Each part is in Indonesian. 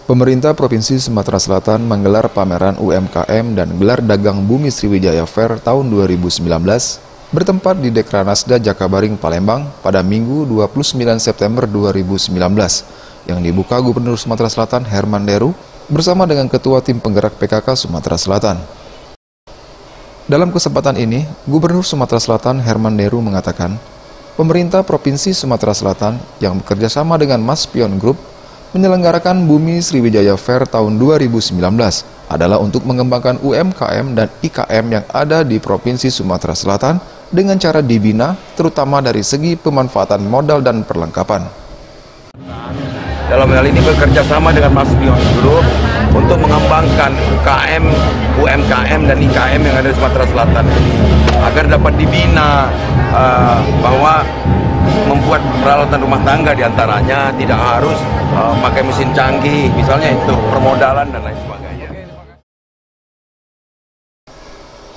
Pemerintah Provinsi Sumatera Selatan menggelar pameran UMKM dan gelar dagang Bumi Sriwijaya Fair tahun 2019 bertempat di Dekranasda Jakabaring, Palembang pada Minggu 29 September 2019 yang dibuka Gubernur Sumatera Selatan Herman Deru bersama dengan Ketua Tim Penggerak PKK Sumatera Selatan. Dalam kesempatan ini, Gubernur Sumatera Selatan Herman Deru mengatakan, pemerintah Provinsi Sumatera Selatan yang bekerjasama dengan Maspion Group menyelenggarakan Bumi Sriwijaya Fair tahun 2019 adalah untuk mengembangkan UMKM dan IKM yang ada di Provinsi Sumatera Selatan dengan cara dibina, terutama dari segi pemanfaatan modal dan perlengkapan. Dalam hal ini bekerja sama dengan Maspion Group untuk mengembangkan UKM, UMKM dan IKM yang ada di Sumatera Selatan agar dapat dibina, bahwa membuat peralatan rumah tangga diantaranya tidak harus pakai mesin canggih, misalnya itu permodalan dan lain sebagainya.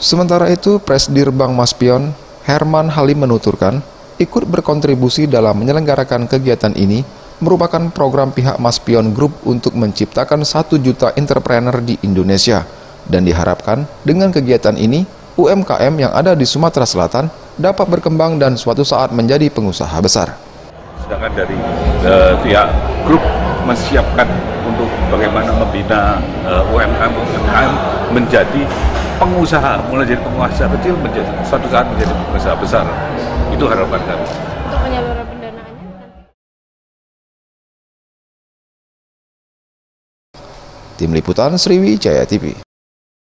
Sementara itu, Presdir Bank Maspion Herman Halim menuturkan, ikut berkontribusi dalam menyelenggarakan kegiatan ini merupakan program pihak Maspion Group untuk menciptakan 1 juta entrepreneur di Indonesia, dan diharapkan dengan kegiatan ini UMKM yang ada di Sumatera Selatan dapat berkembang dan suatu saat menjadi pengusaha besar. Sedangkan dari pihak grup menyiapkan untuk bagaimana membina UMKM menjadi pengusaha, mulai dari pengusaha kecil menjadi suatu saat menjadi pengusaha besar. Itu harapan kami. Untuk penyaluran pendanaannya? Tim Liputan Sriwijaya TV.